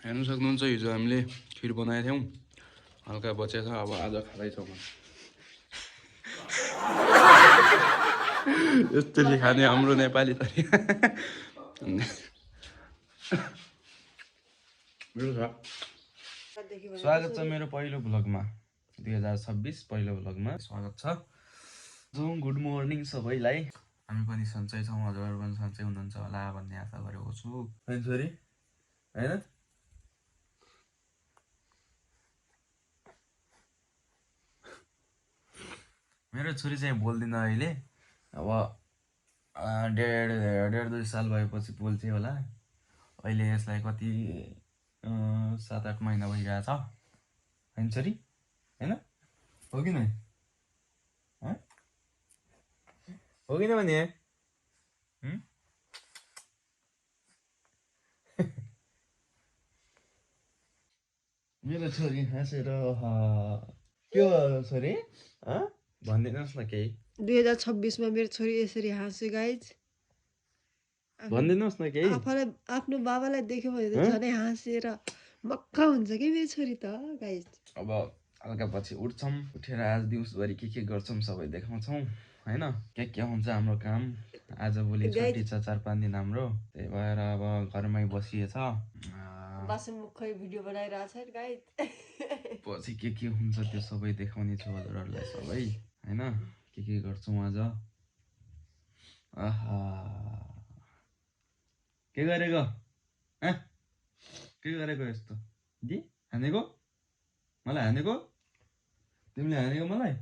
हेर्नु सक्नुहुन्छ हिजो हामीले खिर बनाएको थियौँ हल्का बचेछ अब आज खाँदैछौँ यस्तरी खाने हाम्रो नेपाली तरिका स्वागत छ मेरो पहिलो भ्लगमा 2026 पहिलो भ्लगमा स्वागत छ। गुड मर्निङ सबैलाई। हामी पनि सन्चै छौँ, हजुरहरू पनि सन्चै हुनुहुन्छ होला भन्ने आशा गरेको छु। छोरी हैन मेरो छोरी चाहिँ बोल्दिन अहिले, अब डेढ 2 साल भएपछि बोल्थ्यो होला। अहिले यसलाई कति 7-8 महिना भइरहेछ हैन छोरी, हैन हो कि नै? हो कि नै भने मेरो छोरी हाँसेर के हो छोरी भनिदिनुहोस् न केही। 2026 मा मेरो छोरी यसरी हाँस्यो गाइज। भनिदिनुहोस् न केही। आफ्नो बाबालाई देख्यो भने त झनै हाँसेर मक्का हुन्छ कि मेरो छोरी त गाइज। अब हल्का पछि उठ्छौँ, उठेर आज दिउँसभरि के गर्छौँ सबै देखाउँछौँ हैन। के हुन्छ हाम्रो काम। आजभोलि छुट्टी छ 4-5 दिन हाम्रो, त्यही भएर अब घरमै बसिएछ। बासुमुखै भिडियो बनाइरहेछ गाइज। पछि के हुन्छ त्यो सबै देखाउने छु हजुरहरूलाई सबै हैन। के गर्छौँ आज। आहा के गरेको के गरेको यस्तो दि हानेको मलाई, हानेको तिमीले हानेको मलाई।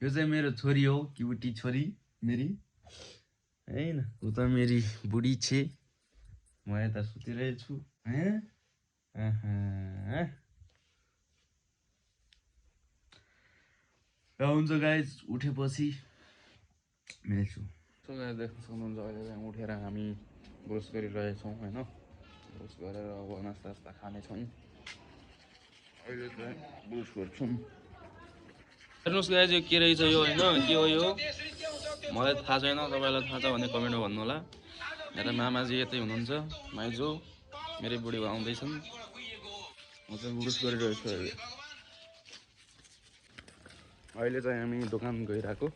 यो चाहिँ मेरो छोरी हो, क्युटी छोरी मेरी हैन। उ त मेरी बुढी छे, म यता सुतिरहेछु हैन। हुन्छ गाइज, उठेपछि मिल्छु। सो गाइज देख्न सक्नुहुन्छ अहिले चाहिँ उठेर हामी ब्रस गरिरहेछौँ हैन। ब्रस गरेर अब नास्ता खानेछौँ। अहिले चाहिँ ब्रस गर्छौँ। हेर्नुहोस् गाइज यो के रहेछ यो हैन, के हो यो मलाई थाहा छैन, तपाईँलाई थाहा छ भने कमेन्टमा भन्नु होला। मेरो मामाजी यतै हुनुहुन्छ, माइजो मेरै बुढी आउँदैछन्। म चाहिँ ब्रस गरिरहेछु अहिले चाहिँ हामी दोकान गइरहेको।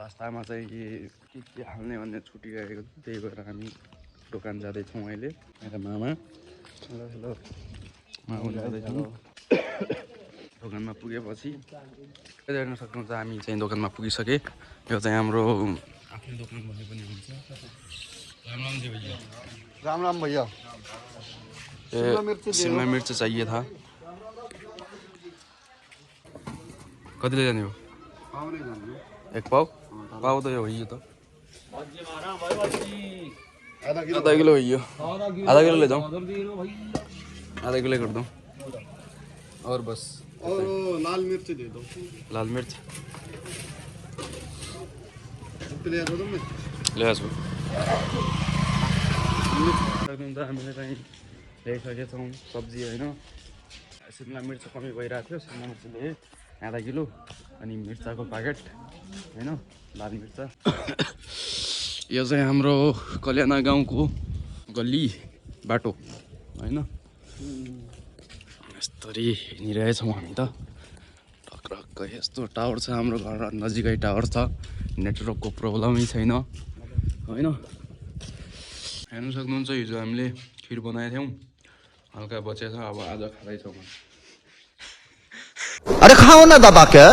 पास्तामा चाहिँ के हाल्ने भन्ने छुट्टी गएको, त्यही भएर हामी दोकान जाँदैछौँ अहिले। मेरो मामा हेलो जाँदैछौँ। दोकानमा पुगेपछि हेर्न सक्नुहुन्छ हामी चाहिँ दोकानमा पुगिसके। यो चाहिँ हाम्रो आफ्नो दोकान भन्ने पनि हुन्छ। राम राम भैया। शिमला मिर्च चाहिए था। कति ले जाने हो? एक पाव तो यो हो त आधा किलो हो यो। आधा किलो ले जाऊँ, आधा किलो कर दूँ और बस। और लाल मिर्च दे दो। लाल मिर्च ले दो तुम। ले आसो। हामीले चाहिँ ल्याइसकेछौँ सब्जी होइन। शिमला मिर्च कमी भइरहेको थियो, शिमला मिर्च ल्याएँ आधा किलो, अनि मिर्चाको प्याकेट होइन, लाल मिर्च। यो चाहिँ हाम्रो कल्याण गाउँको गल्ली बाटो होइन। यस्तरी हिँडिरहेछौँ हामी त टक्रक्क। यस्तो टावर छ हाम्रो घर नजिकै, टावर छ, नेटवर्कको प्रब्लमै छैन होइन। हेर्नु सक्नुहुन्छ हिजो हामीले खिर बनाएको थियौँ हल्का बचेछ, अब आज खाँदैछौँ। अरे खाओ ना दबा के,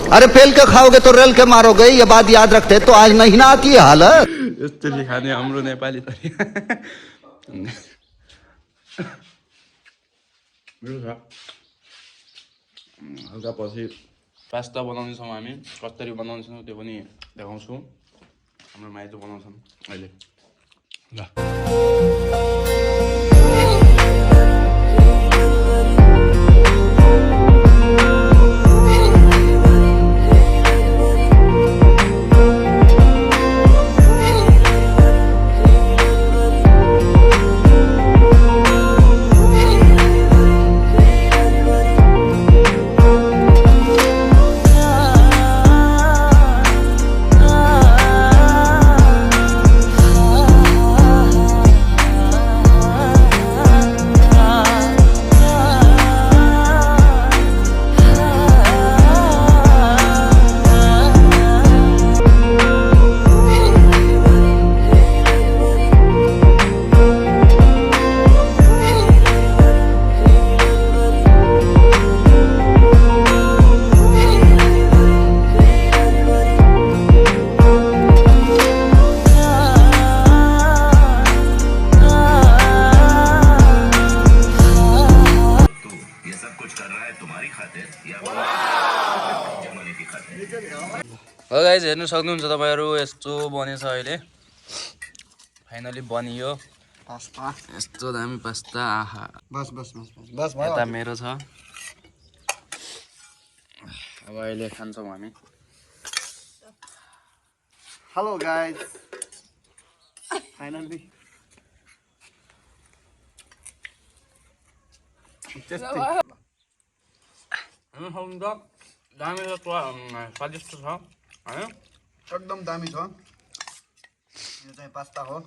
अरे पेल के खाओगे तो रेल के मारोगे, ये बात याद रखते। तो आज नहीं ना आती हाल है। यस्तरी खाने हाम्रो नेपाली तरिका हल्का पछि पास्ता बनाउनेछौँ हामी। कसरी बनाउँछौँ त्यो पनि देखाउँछु। हाम्रो माइजो बनाउँछौँ अहिले ल। गाइस हेर्नु सक्नुहुन्छ तपाईहरु यस्तो बनेछ अहिले फाइनली बनियो पास्ता यस्तो दामी पास्ता आहा बस बस बस बस भयो यता मेरो छ अब अहिले खान्छौँ हामी हेलो गाइस फाइनली दामी छ स्वादिष्ट छ हैन एकदम दामी छ यो चाहिँ पास्ता हो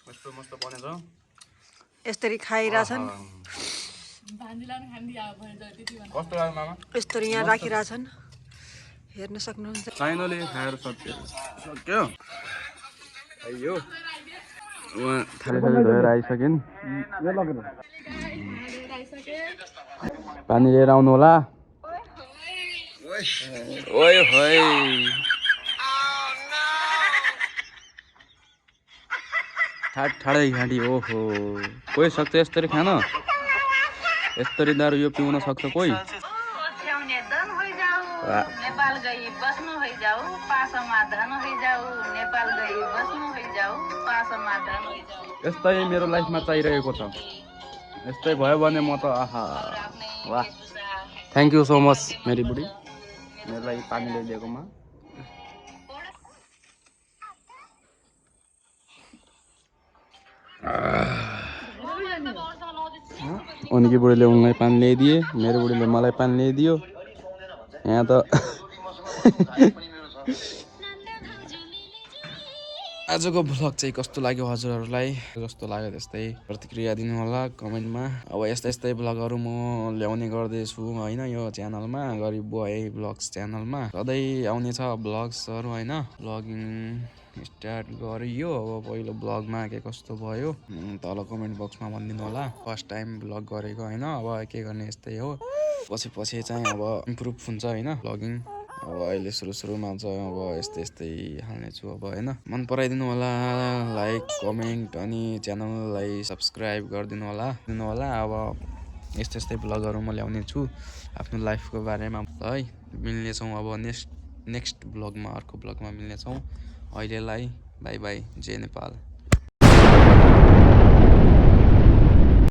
यस्तो मस्त बनेछ यसरी खाइरहेछन् कस्तो लाग्यो मामा यसरी यहाँ राखिरहेछन् हेर्न सक्नुहुन्छ फाइनली खाएर सक्यो अयो उहाँ थाली धोएर आइसकिन् पानी लिएर आउनु होला ओइ होइ ठाडै घाँटी ओहो कोही सक्छ यसरी खान यसरी दारु यो पिउन सक्छ कोही नेपाल गई बस्नु होइजाऊ पासमा धन होइजाऊ नेपाल गई बस्नु होइजाऊ पासमा धन होइजाऊ यस्तै मेरो लाइफमा चाहिरहेको छ यस्तै भयो भने म त आहा वाह थ्याङ्क यू सो मच मेरी बुढी मेरो लागि पानी ल्याइदिएकोमा उनकी बुढीले उनलाई पानी ल्याइदिए मेरो बुढीले मलाई पानी ल्याइदियो यहाँ त आजको भ्लग चाहिँ कस्तो लाग्यो हजुरहरूलाई जस्तो लाग्यो त्यस्तै प्रतिक्रिया दिनु होला कमेन्टमा अब यस्तै यस्तै भ्लगहरू म ल्याउने गर्दैछु होइन यो च्यानलमा गरिब बोय भ्लग्स च्यानलमा सधैँ आउनेछ भ्लग्सहरू होइन भ्लगिङ स्टार्ट गरियो अब पहिलो भ्लगमा के कस्तो भयो तल कमेन्ट बक्समा भनिदिनु होला फर्स्ट टाइम भ्लग गरेको होइन अब के गर्ने यस्तै हो पछि चाहिँ अब इम्प्रुभ हुन्छ होइन भ्लगिङ अब अहिले सुरुमा चाहिँ अब यस्तै हाल्नेछु अब होइन मन पराइदिनु होला लाइक कमेन्ट अनि च्यानललाई सब्सक्राइब गरिदिनु होला अब यस्तै भ्लगहरू म ल्याउने छु आफ्नो लाइफको बारेमा है मिल्नेछौँ अब नेक्स्ट भ्लगमा अर्को भ्लगमा मिल्नेछौँ अहिलेलाई बाई बाई जय नेपाल।